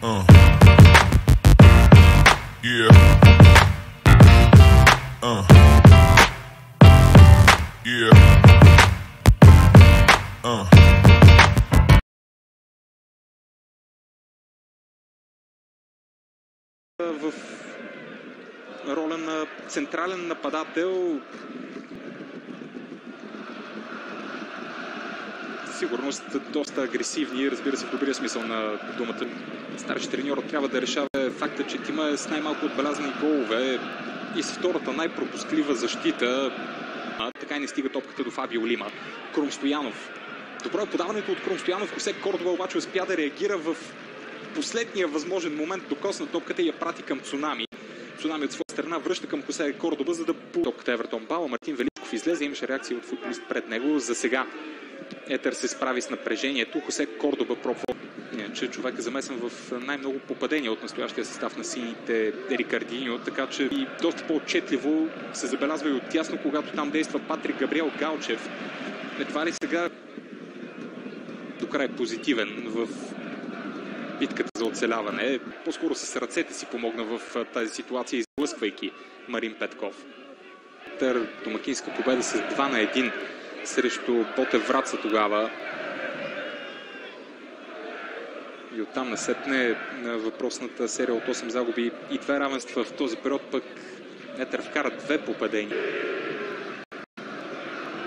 Yeah. Yeah. В роля на централен нападател. Сигурност доста агресивни, разбира се, в добрия смисъл на думата. Старши треньор трябва да решава факта, че тима е с най-малко отбелязани голове и с втората най-пропусклива защита. Така и не стига топката до Фабио Лима. Крум Стоянов. Добро е подаването от Крум Стоянов. Хосе Кордоба обаче успя да реагира в последния възможен момент, докосна топката и я прати към Цунами. Цунами от своя страна връща към Хосе Кордоба, за да топката Евертон Бала. Мартин Величков излезе, имаше реакция от футболист пред него. За сега Етър се справи с напрежението. Хосе Кордоба пробва, че човек е замесен в най-много попадения от настоящия състав на сините Рикардиньо, така че и доста по-отчетливо се забелязва и оттясно, когато там действа Патрик Габриел Галчев. Едва ли сега до край позитивен в битката за оцеляване. По-скоро с ръцете си помогна в тази ситуация, изблъсквайки Марин Петков. Етър домакинска победа с 2-1 срещу Ботев Враца тогава. И оттам насетне на въпросната серия от 8 загуби и 2 равенства в този период, пък Етър вкара 2 попадения.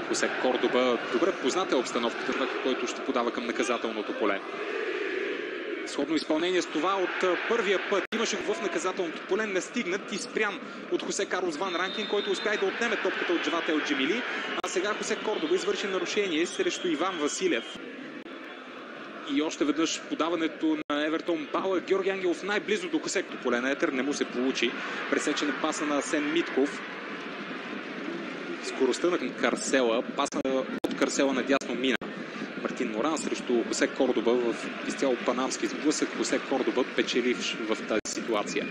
Хосе Кордоба добре позната обстановката, който ще подава към наказателното поле. Сходно изпълнение с това от първия път. Имаше в наказателното поле, не стигнат и спрян от Хосе Карлос Ван Ранкен, който успя да отнеме топката от Джават Елджемили. А сега Хосе Кордоба извърши нарушение срещу Иван Василев. И още веднъж подаването на Евертон Бала. Георги Ангелов най-близо до Хосекто поле на Етър. Не му се получи. Пресечена паса на Асен Митков. Скоростта на Карсела. Паса от Карсела надясно мина. Мартин Моран срещу Хосе Кордоба в изцяло панамски сблъсък. Хосе Кордоба печеливш в тази ситуация.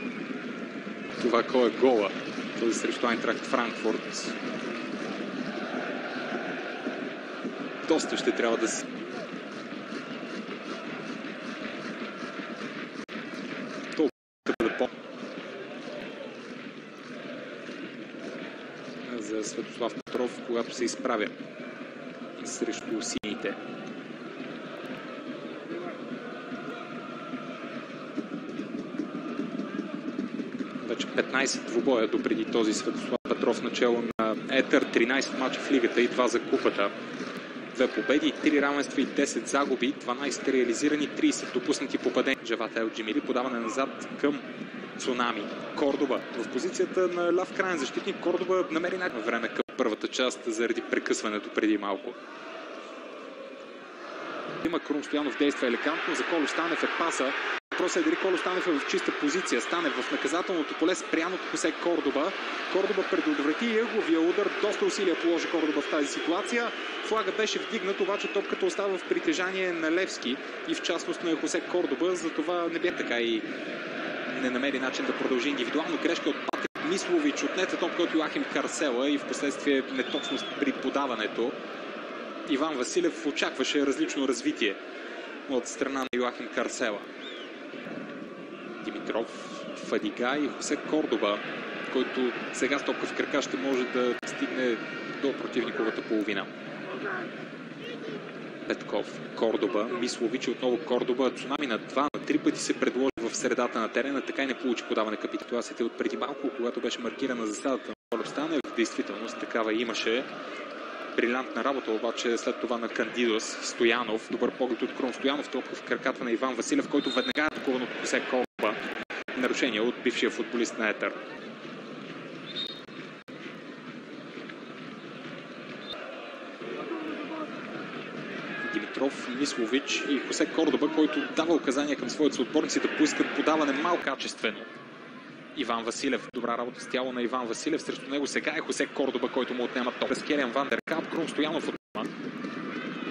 Това кой е гола? Този срещу Айнтрахт Франкфурт. Доста ще трябва да се... за Светослав Петров, когато се изправя срещу сините. Вече 15 двубоя допреди този Светослав Петров начало на Етър, 13 мача в лигата и 2 за купата. 2 победи, 3 равенства и 10 загуби, 12 реализирани, 30 допуснати попадения. Джават Елджемили, подаване назад към Цунами. Кордоба в позицията на ляв крайен защитник. Кордоба намери време към първата част заради прекъсването преди малко. Има Крум Стоянов, действа елегантно. За Коло Станев е паса. Въпросът е дали Коло Станев е в чиста позиция. Станев в наказателното поле спрян от Хосе Кордоба. Кордоба предотврати и ъгловия удар. Доста усилия положи Кордоба в тази ситуация. Флага беше вдигнат, обаче топката остава в притежание на Левски и в частност на Хосе Кордоба. Затова не бе така и не намери начин да продължи индивидуално. Грешка от Патрик Мислович, отнета топка от Йоахим Карсела и в последствие неточност при подаването. Иван Василев очакваше различно развитие от страна на Йоахим Карсела. Димитров, Фадига и Хосе Кордоба, който сега с топка в крака ще може да стигне до противниковата половина. Петков, Кордоба, Мислович и отново Кордоба. Цунами на 2, на 3 пъти се предложи в средата на терена, така и не получи подаване към ситуацията от преди малко, когато беше маркирана засадата на Колев Станев. В действителност такава имаше. Брилянтна работа обаче след това на Кандидос. Стоянов, добър поглед от Крум Стоянов, топка в краката на Иван Василев, който веднага е атакуван от Хосе Кордоба. Нарушение от бившия футболист на Етър. Димитров, Мислович и Хосе Кордоба, който дава указания към своите съотборници да поискат подаване малко качествено. Иван Василев, добра работа с тяло на Иван Василев, срещу него сега е Хосе Кордоба, който му отнема топ. През Келиан Ван дер Кап, Крум Стоянов отнема.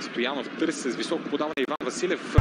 Стоянов търси с високо подаване Иван Василев.